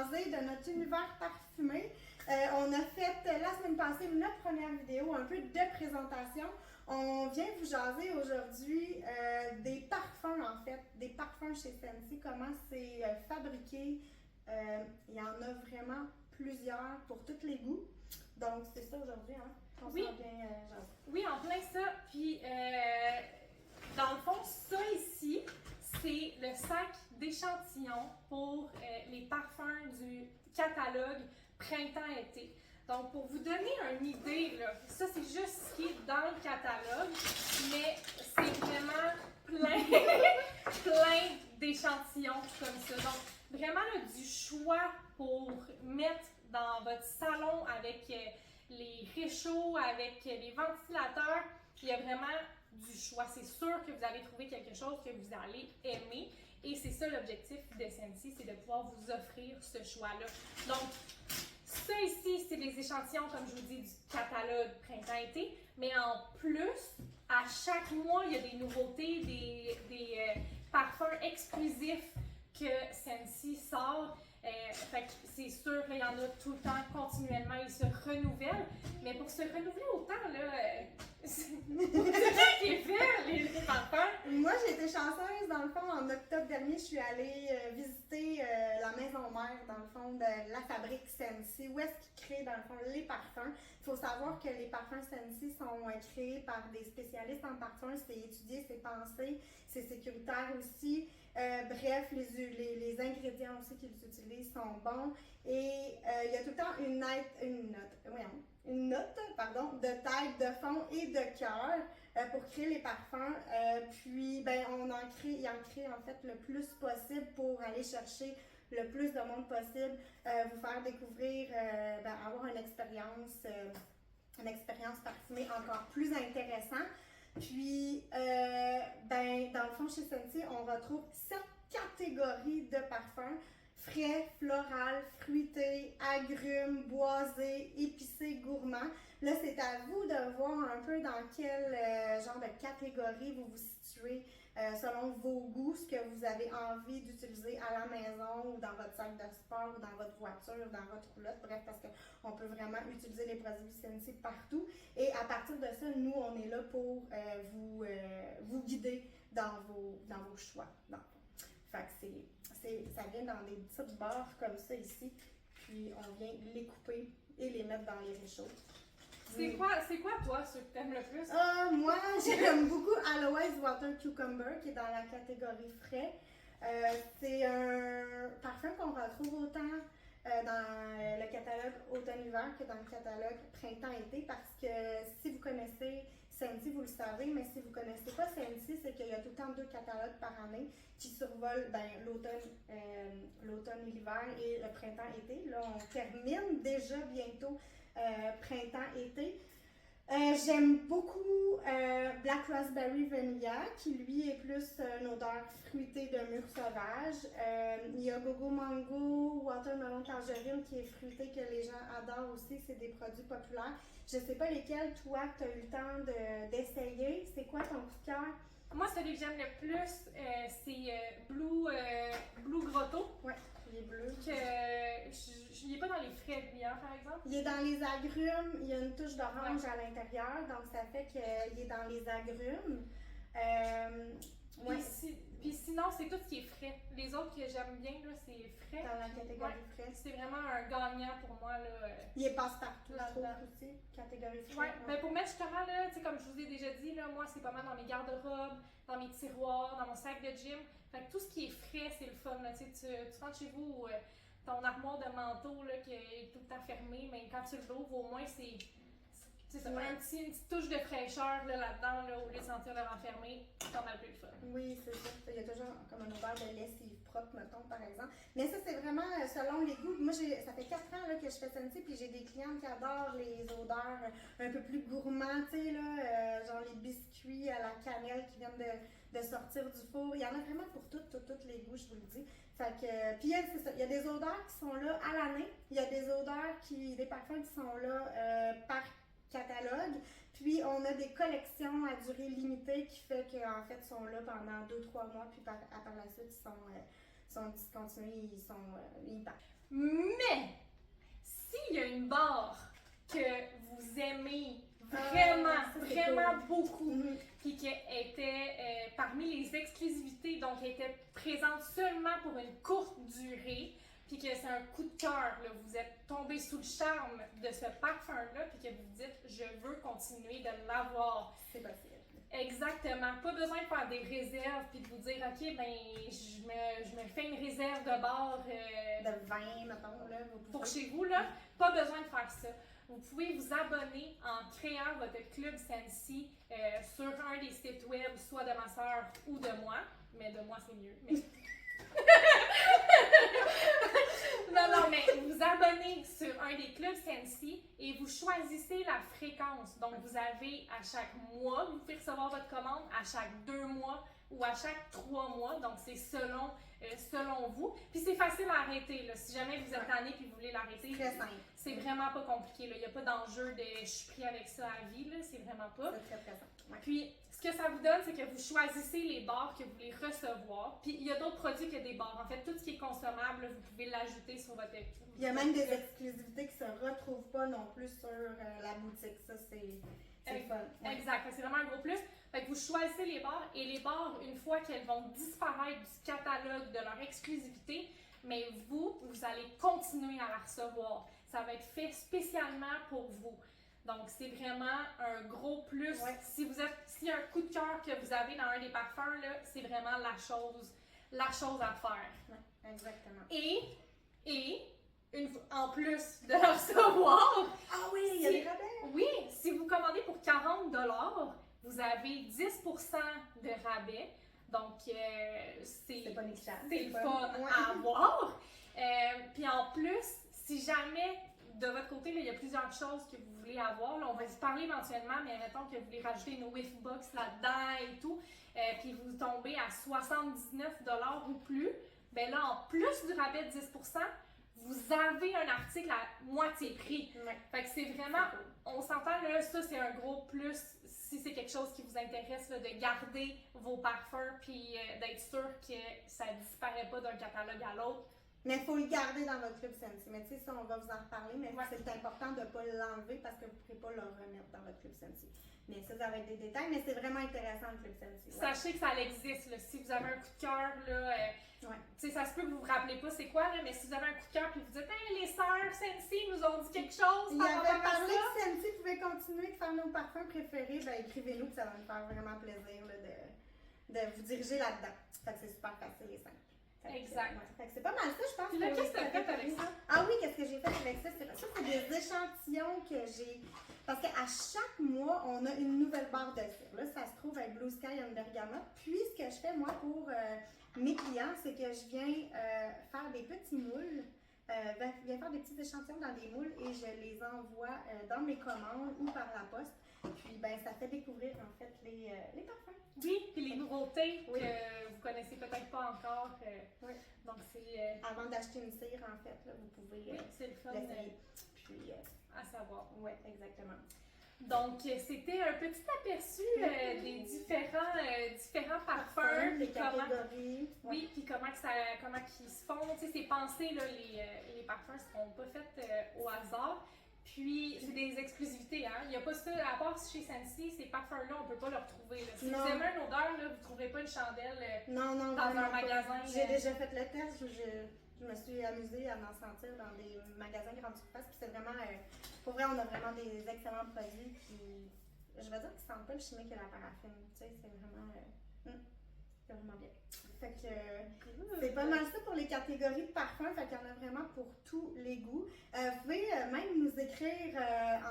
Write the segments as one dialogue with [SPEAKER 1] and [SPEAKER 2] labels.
[SPEAKER 1] jaser de notre univers parfumé. On a fait la semaine passée notre première vidéo, un peu de présentation. On vient vous jaser aujourd'hui des parfums en fait, des parfums chez Scentsy, comment c'est fabriqué. Il y en a vraiment plusieurs pour tous les goûts. Donc c'est ça aujourd'hui, hein? On
[SPEAKER 2] Oui.
[SPEAKER 1] s'en vient jaser.
[SPEAKER 2] Oui, en plein ça. Puis, dans le fond, ça ici, c'est le sac d'échantillons pour les parfums du catalogue printemps-été. Donc, pour vous donner une idée, là, ça c'est juste ce qui est dans le catalogue, mais c'est vraiment plein d'échantillons comme ça. Donc, vraiment là, du choix pour mettre dans votre salon avec les réchauds, avec les ventilateurs. Il y a vraiment du choix. C'est sûr que vous allez trouver quelque chose que vous allez aimer. Et c'est ça l'objectif de Scentsy, c'est de pouvoir vous offrir ce choix-là. Donc, ça ici, c'est des échantillons, comme je vous dis, du catalogue printemps-été. Mais en plus, à chaque mois, il y a des nouveautés, des parfums exclusifs que Scentsy sort. Fait que c'est sûr qu'il y en a tout le temps, continuellement, ils se renouvellent. Mais pour se renouveler autant, là, c'est ça qui est fait, les parfums.
[SPEAKER 1] Moi, j'ai été chanceuse, dans le fond, en octobre dernier, je suis allée visiter la maison mère, dans le fond, de la fabrique Scentsy, où est-ce qu'ils créent, dans le fond, les parfums. Il faut savoir que les parfums Scentsy sont créés par des spécialistes en parfums, c'est étudié, c'est pensé, c'est sécuritaire aussi. Bref, les ingrédients aussi qu'ils utilisent sont bons. Et il y a tout le temps une note de tête, de fond et de cœur pour créer les parfums. Puis, ben, il en crée en fait le plus possible pour aller chercher le plus de monde possible, vous faire découvrir, avoir une expérience parfumée encore plus intéressante. Puis, dans le fond, chez Scentsy, on retrouve 7 catégories de parfums. Frais, floral, fruité, agrumes, boisé, épicé, gourmand. Là, c'est à vous de voir un peu dans quel genre de catégorie vous vous situez selon vos goûts, ce que vous avez envie d'utiliser à la maison ou dans votre sac de sport ou dans votre voiture, dans votre roulotte. Bref, parce qu'on peut vraiment utiliser les produits Scentsy partout. Et à partir de ça, nous, on est là pour vous guider dans vos choix. Fait que ça vient dans des petites barres comme ça ici, puis on vient les couper et les mettre dans les réchauds.
[SPEAKER 2] C'est quoi toi, ceux que t'aimes le plus?
[SPEAKER 1] Moi, j'aime beaucoup Aloes Water Cucumber, qui est dans la catégorie frais. C'est un parfum qu'on retrouve autant dans le catalogue automne-hiver que dans le catalogue printemps-été, parce que si vous connaissez Scentsy, vous le savez, mais si vous ne connaissez pas Scentsy, c'est qu'il y a tout le temps 2 catalogues par année qui survolent l'automne et l'hiver et le printemps-été. Là, on termine déjà bientôt printemps-été. J'aime beaucoup Black Raspberry Vanilla, qui lui est plus une odeur fruitée de mûre sauvage. Il y a Gogo Mango, Watermelon Tangerine, qui est fruité, que les gens adorent aussi. C'est des produits populaires. Je sais pas lesquels, toi, tu as eu le temps d'essayer. C'est quoi ton coup de cœur?
[SPEAKER 2] Moi, celui que j'aime le plus, c'est Blue Grotto.
[SPEAKER 1] Ouais, il est bleu.
[SPEAKER 2] Il n'est pas dans les frais billants, par exemple.
[SPEAKER 1] Il est dans les agrumes. Il y a une touche d'orange à l'intérieur, donc ça fait qu'il est dans les agrumes.
[SPEAKER 2] Puis sinon, c'est tout ce qui est frais. Les autres que j'aime bien, là, c'est frais.
[SPEAKER 1] Dans la catégorie frais.
[SPEAKER 2] C'est vraiment un gagnant pour moi, là.
[SPEAKER 1] Il est passe-partout, je trouve aussi, catégorie frais.
[SPEAKER 2] Ouais, ben pour mettre justement, là, tu sais, comme je vous ai déjà dit, là, moi, c'est pas mal dans mes garde-robes, dans mes tiroirs, dans mon sac de gym. Fait que tout ce qui est frais, c'est le fun, là. Tu rentres chez vous, ton armoire de manteau, là, qui est tout le temps fermée, mais quand tu l'ouvres, au moins, c'est ça, une petite touche de fraîcheur là-dedans, là, au lieu de sentir le renfermé, c'est pas mal plus le fun.
[SPEAKER 1] Oui, c'est ça. Il y a toujours comme un odeur de lessive propre, mettons, par exemple. Mais ça, c'est vraiment selon les goûts. Moi, ça fait 4 ans là, que je fais Scentsy, puis j'ai des clientes qui adorent les odeurs un peu plus gourmandes, tu sais, là, genre les biscuits à la cannelle qui viennent de sortir du four. Il y en a vraiment pour tous les goûts, je vous le dis. Fait que, puis c'est ça, il y a des odeurs qui sont là à l'année. Il y a des odeurs des parfums qui sont là par catalogue. Puis on a des collections à durée limitée qui fait qu'en fait ils sont là pendant 2-3 mois, puis par la suite ils sont discontinués, ils partent.
[SPEAKER 2] Mais, s'il y a une barre que vous aimez vraiment beaucoup, puis qui était parmi les exclusivités, donc elle était présente seulement pour une courte durée, puis que c'est un coup de cœur, là, vous êtes tombé sous le charme de ce parfum-là, puis que vous vous dites, je veux continuer de l'avoir.
[SPEAKER 1] C'est possible.
[SPEAKER 2] Exactement. Pas besoin de faire des réserves, puis de vous dire, OK, ben, je me fais une réserve de bar
[SPEAKER 1] de 20, mettons, là, vous pouvez...
[SPEAKER 2] pour chez vous, là. Pas besoin de faire ça. Vous pouvez vous abonner en créant votre club Scentsy sur un des sites web, soit de ma soeur ou de moi. Mais de moi, c'est mieux. Mais... non, mais vous abonnez sur un des clubs Scentsy et vous choisissez la fréquence. Donc, vous avez à chaque mois, vous pouvez recevoir votre commande à chaque 2 mois ou à chaque 3 mois. Donc, c'est selon vous. Puis, c'est facile à arrêter. Là. Si jamais vous êtes tanné et vous voulez l'arrêter,
[SPEAKER 1] très simple.
[SPEAKER 2] C'est vraiment pas compliqué. Il n'y a pas d'enjeu de je suis pris avec ça à vie. C'est vraiment pas.
[SPEAKER 1] C'est très simple. Ouais.
[SPEAKER 2] Puis, ce que ça vous donne, c'est que vous choisissez les bars que vous voulez recevoir. Puis, il y a d'autres produits que des bars. En fait, tout ce qui est consommable, vous pouvez l'ajouter sur votre...
[SPEAKER 1] Il y a même des exclusivités qui ne se retrouvent pas non plus sur la boutique. Ça, c'est fun. Ouais.
[SPEAKER 2] Exact. C'est vraiment un gros plus. Fait que vous choisissez les bars et les bars, une fois qu'elles vont disparaître du catalogue de leur exclusivité, mais vous allez continuer à la recevoir. Ça va être fait spécialement pour vous. Donc, c'est vraiment un gros plus.
[SPEAKER 1] Ouais.
[SPEAKER 2] S'il y a un coup de cœur que vous avez dans un des parfums, là, c'est vraiment la chose à faire.
[SPEAKER 1] Ouais, exactement.
[SPEAKER 2] Et en plus de la recevoir...
[SPEAKER 1] Ah oui, il y a des rabais!
[SPEAKER 2] Oui, si vous commandez pour 40 $, vous avez 10% de rabais. Donc, c'est
[SPEAKER 1] pas négligeable.
[SPEAKER 2] C'est le fun à avoir. Puis en plus, si jamais de votre côté, là, il y a plusieurs choses que vous voulez avoir, là, on va y parler éventuellement, mais mettons que vous voulez rajouter une Whiffbox là-dedans et tout, puis vous tombez à 79 $ ou plus, bien là, en plus du rabais de 10%, vous avez un article à moitié prix.
[SPEAKER 1] Ouais.
[SPEAKER 2] Fait que c'est vraiment, on s'entend là, ça c'est un gros plus si c'est quelque chose qui vous intéresse là, de garder vos parfums puis d'être sûr que ça disparaît pas d'un catalogue à l'autre.
[SPEAKER 1] Mais il faut le garder dans votre club Scentsy. Mais tu sais, ça, on va vous en reparler, mais c'est important de ne pas l'enlever parce que vous ne pourrez pas le remettre dans votre club Scentsy. Mais ça va être des détails, mais c'est vraiment intéressant le club Scentsy. Ouais.
[SPEAKER 2] Sachez que ça existe. Là. Si vous avez un coup de cœur, ça se peut que vous ne vous rappelez pas c'est quoi, là, mais si vous avez un coup de cœur et vous dites hey, les sœurs Scentsy nous ont dit quelque chose,
[SPEAKER 1] il avait parlé que Scentsy pouvait continuer de faire nos parfums préférés, ben écrivez-nous que ça va nous faire vraiment plaisir là, de vous diriger là-dedans. Fait que c'est super facile et simple.
[SPEAKER 2] Exact.
[SPEAKER 1] Fait que c'est pas mal ça, je pense.
[SPEAKER 2] Puis là, qu'est-ce que tu as fait avec ça?
[SPEAKER 1] Ah oui, qu'est-ce que j'ai fait avec ça? C'est des échantillons que j'ai. Parce qu'à chaque mois, on a une nouvelle barre de cire. Là, ça se trouve avec Blue Sky and Bergamot. Puis, ce que je fais, moi, pour mes clients, c'est que je viens faire des petits moules. Je viens faire des petits échantillons dans des moules et je les envoie dans mes commandes ou par la poste. Puis, ben, ça fait découvrir, en fait, les parfums.
[SPEAKER 2] Oui, puis les nouveautés que vous connaissez peut-être pas encore.
[SPEAKER 1] Oui.
[SPEAKER 2] Donc, c'est...
[SPEAKER 1] Avant d'acheter une cire, en fait, là, vous pouvez
[SPEAKER 2] c'est le fun
[SPEAKER 1] l'essayer. Puis,
[SPEAKER 2] à savoir.
[SPEAKER 1] Oui, exactement.
[SPEAKER 2] Donc, c'était un petit aperçu des différents parfums.
[SPEAKER 1] Les catégories.
[SPEAKER 2] Oui, puis comment ils se font. Tu sais, c'est pensé, là, les parfums ne seront pas faits au hasard. Puis, c'est des exclusivités, hein. Il n'y a pas ça, à part chez Scentsy, ces parfums-là, on ne peut pas les retrouver. Là. Si vous aimez une odeur, là, vous ne trouverez pas une chandelle dans un magasin.
[SPEAKER 1] J'ai déjà fait le test, je me suis amusée à m'en sentir dans des magasins grande surface. Puis c'est vraiment, pour vrai, on a vraiment des excellents produits. Puis, je vais dire qu'ils ne sentent pas le chimique et la paraffine. Tu sais, c'est vraiment bien. Fait que c'est pas mal ça pour les catégories de parfums. Fait qu'il y en a vraiment pour tous les goûts. Vous pouvez même nous écrire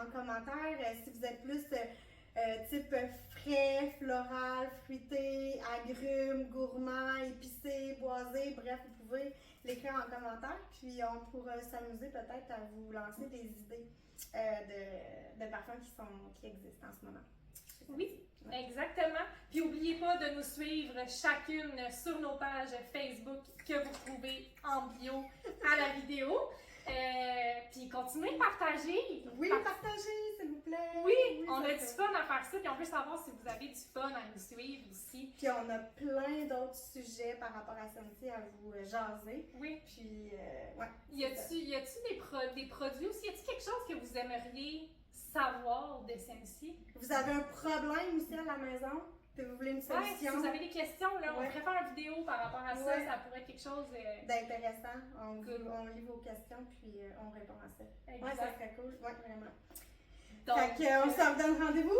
[SPEAKER 1] en commentaire si vous êtes plus type frais, floral, fruité, agrumes, gourmand, épicé, boisé. Bref, vous pouvez l'écrire en commentaire. Puis on pourra s'amuser peut-être à vous lancer des idées de parfums qui existent en ce moment.
[SPEAKER 2] Oui, exactement. Puis n'oubliez pas de nous suivre chacune sur nos pages Facebook que vous trouvez en bio à la vidéo. Puis continuez de partager.
[SPEAKER 1] Oui, partagez, s'il vous plaît.
[SPEAKER 2] Oui, on a
[SPEAKER 1] ça
[SPEAKER 2] du
[SPEAKER 1] fait-
[SPEAKER 2] fun à faire ça, puis on veut savoir si vous avez du fun à nous suivre aussi.
[SPEAKER 1] Puis on a plein d'autres sujets par rapport à Senti à vous jaser.
[SPEAKER 2] Oui.
[SPEAKER 1] Puis, ouais.
[SPEAKER 2] Y a-tu des produits aussi? Y a-tu quelque chose que vous aimeriez savoir de Sensi?
[SPEAKER 1] Vous avez un problème aussi à la maison? Puis vous voulez une
[SPEAKER 2] Ouais, si
[SPEAKER 1] solution?
[SPEAKER 2] vous avez des questions, là, on
[SPEAKER 1] Ouais.
[SPEAKER 2] pourrait faire une vidéo par rapport à ça,
[SPEAKER 1] Ouais.
[SPEAKER 2] ça pourrait être quelque chose.
[SPEAKER 1] D'intéressant.
[SPEAKER 2] Good.
[SPEAKER 1] On lit vos questions, puis on répond à ça.
[SPEAKER 2] Exact.
[SPEAKER 1] Ouais, ça serait cool. Ouais, vraiment.
[SPEAKER 2] Donc,
[SPEAKER 1] Fait qu'on se redonne rendez-vous.